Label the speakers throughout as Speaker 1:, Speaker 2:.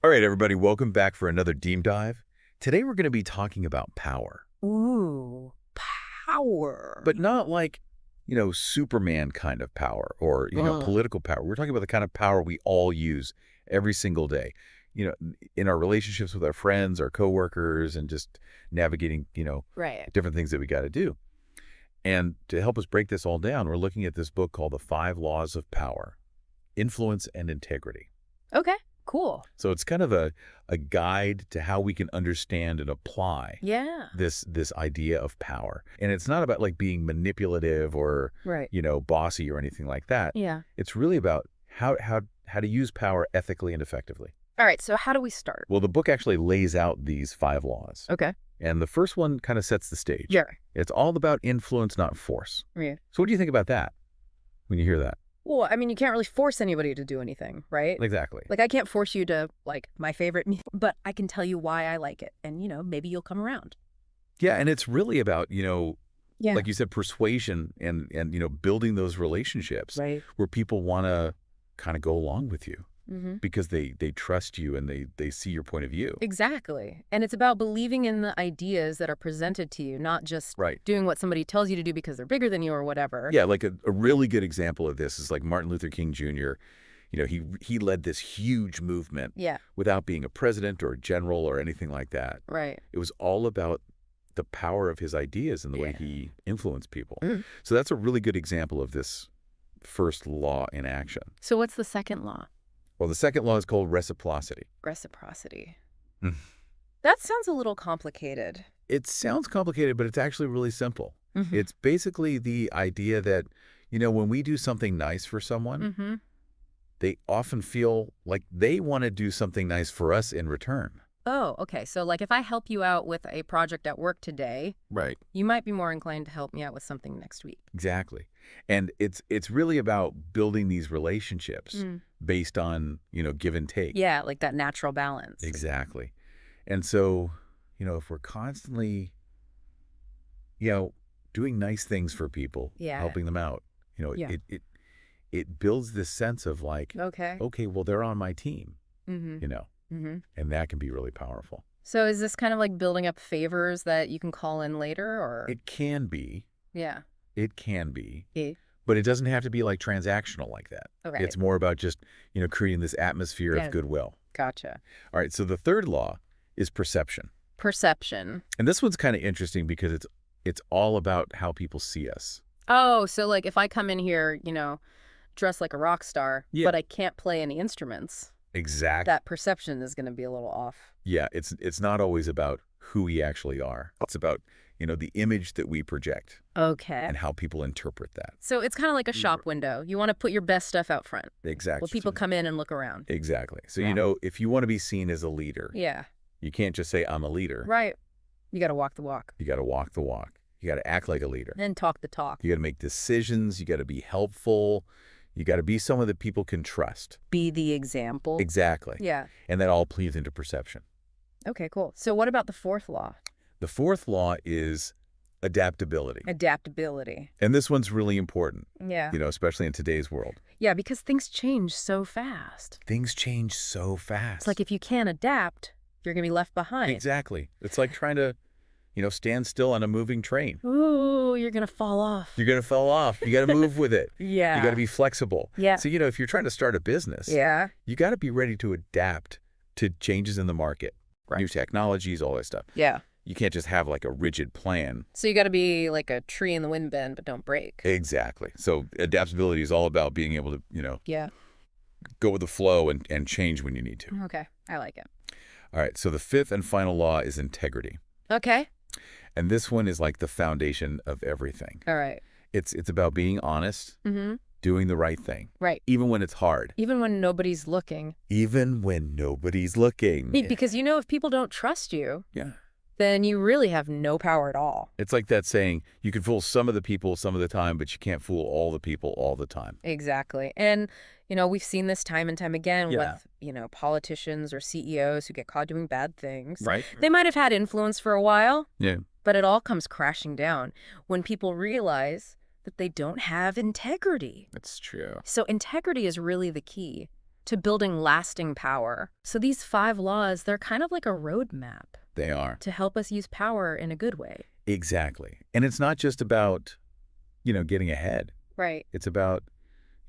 Speaker 1: All right, everybody, welcome back for another Deep Dive. Today we're going to be talking about power,
Speaker 2: Ooh, power.
Speaker 1: but not like, Superman kind of power or,
Speaker 2: Ugh.
Speaker 1: political power. We're talking about the kind of power we all use every single day, in our relationships with our friends, our coworkers, and just navigating,
Speaker 2: Right.
Speaker 1: different things that we got to do. And to help us break this all down, we're looking at this book called The Five Laws of Power, Influence and Integrity.
Speaker 2: Okay, cool.
Speaker 1: So it's kind of a guide to how we can understand and apply
Speaker 2: Yeah.
Speaker 1: this idea of power. And it's not about like being manipulative or,
Speaker 2: Right.
Speaker 1: bossy or anything like that.
Speaker 2: Yeah.
Speaker 1: It's really about how to use power ethically and effectively.
Speaker 2: All right, so how do we start?
Speaker 1: Well, the book actually lays out these five laws.
Speaker 2: Okay.
Speaker 1: And the first one kind of sets the stage.
Speaker 2: Yeah.
Speaker 1: It's all about influence, not force.
Speaker 2: Yeah.
Speaker 1: So what do you think about that when you hear that?
Speaker 2: Well, I mean, you can't really force anybody to do anything, right?
Speaker 1: Exactly.
Speaker 2: Like, I can't force you to like my favorite meal, but I can tell you why I like it. And, maybe you'll come around.
Speaker 1: Yeah, and it's really about,
Speaker 2: Yeah.
Speaker 1: like you said, persuasion and building those relationships
Speaker 2: Right.
Speaker 1: where people want to kind of go along with you
Speaker 2: Mm-hmm.
Speaker 1: because they trust you and they see your point of view.
Speaker 2: Exactly. And it's about believing in the ideas that are presented to you, not just
Speaker 1: Right.
Speaker 2: doing what somebody tells you to do because they're bigger than you or whatever.
Speaker 1: Yeah, like a really good example of this is like Martin Luther King Jr. He led this huge movement
Speaker 2: Yeah.
Speaker 1: without being a president or a general or anything like that.
Speaker 2: Right.
Speaker 1: It was all about the power of his ideas and the way
Speaker 2: Yeah.
Speaker 1: he influenced people.
Speaker 2: Mm.
Speaker 1: So that's a really good example of this first law in action.
Speaker 2: So what's the second law?
Speaker 1: Well, the second law is called reciprocity.
Speaker 2: Reciprocity.
Speaker 1: Mm.
Speaker 2: That sounds a little complicated.
Speaker 1: It sounds complicated, but it's actually really simple.
Speaker 2: Mhm.
Speaker 1: It's basically the idea that, when we do something nice for someone,
Speaker 2: Mm-hmm.
Speaker 1: they often feel like they want to do something nice for us in return.
Speaker 2: Oh, okay. So like if I help you out with a project at work today,
Speaker 1: Right.
Speaker 2: you might be more inclined to help me out with something next week.
Speaker 1: Exactly. And it's really about building these relationships
Speaker 2: Mm.
Speaker 1: based on, give and take.
Speaker 2: Yeah, like that natural balance.
Speaker 1: Exactly. And so, if we're constantly, doing nice things for people,
Speaker 2: Yeah.
Speaker 1: helping them out,
Speaker 2: Yeah.
Speaker 1: it builds this sense of like,
Speaker 2: Okay.
Speaker 1: okay, well, they're on my team,
Speaker 2: Mm-hmm. Mm-hmm.
Speaker 1: and that can be really powerful.
Speaker 2: So is this kind of like building up favors that you can call in later or?
Speaker 1: It can be,
Speaker 2: Yeah. Yeah.
Speaker 1: but it doesn't have to be like transactional like that.
Speaker 2: Okay.
Speaker 1: It's more about just, creating this atmosphere
Speaker 2: Yeah.
Speaker 1: of goodwill.
Speaker 2: Gotcha.
Speaker 1: All right. So the third law is perception.
Speaker 2: Perception.
Speaker 1: And this one's kind of interesting because it's all about how people see us.
Speaker 2: Oh, so like if I come in here, dressed like a rock star,
Speaker 1: Yeah.
Speaker 2: but I can't play any instruments,
Speaker 1: Exactly.
Speaker 2: that perception is going to be a little off.
Speaker 1: Yeah. It's not always about who we actually are. It's about, the image that we project
Speaker 2: Okay.
Speaker 1: and how people interpret that.
Speaker 2: So it's kind of like a shop window. You want to put your best stuff out front.
Speaker 1: Exactly.
Speaker 2: Well, people come in and look around.
Speaker 1: Exactly. So,
Speaker 2: Yeah.
Speaker 1: if you want to be seen as a leader,
Speaker 2: Yeah.
Speaker 1: you can't just say, I'm a leader.
Speaker 2: Right. You got to walk the walk
Speaker 1: You got to walk the walk. You got to act like a leader.
Speaker 2: and talk the talk.
Speaker 1: You got to make decisions. You got to be helpful. You got to be someone that people can trust.
Speaker 2: Be the example.
Speaker 1: Exactly.
Speaker 2: Yeah.
Speaker 1: And that all plays into perception.
Speaker 2: Okay, cool. So what about the fourth law?
Speaker 1: The fourth law is adaptability.
Speaker 2: Adaptability.
Speaker 1: And this one's really important,
Speaker 2: Yeah.
Speaker 1: especially in today's world.
Speaker 2: Yeah, because things change so fast.
Speaker 1: Things change so fast.
Speaker 2: It's like if you can't adapt, you're going to be left behind.
Speaker 1: Exactly. It's like trying to, stand still on a moving train.
Speaker 2: Ooh, you're going to fall off.
Speaker 1: You're going to fall off. You got to move with it.
Speaker 2: Yeah.
Speaker 1: You got to be flexible.
Speaker 2: Yeah.
Speaker 1: So, if you're trying to start a business,
Speaker 2: Yeah.
Speaker 1: you got to be ready to adapt to changes in the market,
Speaker 2: Right.
Speaker 1: new technologies, all that stuff.
Speaker 2: Yeah.
Speaker 1: You can't just have like a rigid plan.
Speaker 2: So you got to be like a tree in the wind bend, but don't break.
Speaker 1: Exactly. So adaptability is all about being able to,
Speaker 2: Yeah.
Speaker 1: go with the flow and change when you need to.
Speaker 2: Okay. I like it.
Speaker 1: All right. So the fifth and final law is integrity.
Speaker 2: Okay.
Speaker 1: And this one is like the foundation of everything.
Speaker 2: All right.
Speaker 1: It's about being honest,
Speaker 2: Mm-hmm.
Speaker 1: doing the right thing,
Speaker 2: Right.
Speaker 1: even when it's hard,
Speaker 2: Even when nobody's looking.
Speaker 1: even when nobody's looking.
Speaker 2: Because if people don't trust you,
Speaker 1: Yeah.
Speaker 2: then you really have no power at all.
Speaker 1: It's like that saying, you can fool some of the people some of the time, but you can't fool all the people all the time.
Speaker 2: Exactly. And, we've seen this time and time again
Speaker 1: Yeah.
Speaker 2: with, politicians or CEOs who get caught doing bad things.
Speaker 1: Right.
Speaker 2: They might have had influence for a while,
Speaker 1: Yeah.
Speaker 2: but it all comes crashing down when people realize that they don't have integrity.
Speaker 1: That's true.
Speaker 2: So integrity is really the key. to building lasting power. So these 5 laws, they're kind of like a roadmap
Speaker 1: They are.
Speaker 2: to help us use power in a good way.
Speaker 1: Exactly. And it's not just about, getting ahead.
Speaker 2: Right.
Speaker 1: It's about,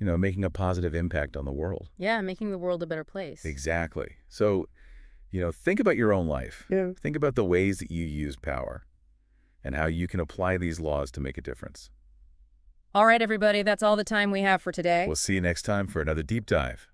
Speaker 1: making a positive impact on the world.
Speaker 2: Yeah, making the world a better place.
Speaker 1: Exactly. So, think about your own life.
Speaker 2: Yeah.
Speaker 1: Think about the ways that you use power and how you can apply these laws to make a difference.
Speaker 2: All right, everybody, that's all the time we have for today.
Speaker 1: We'll see you next time for another deep dive.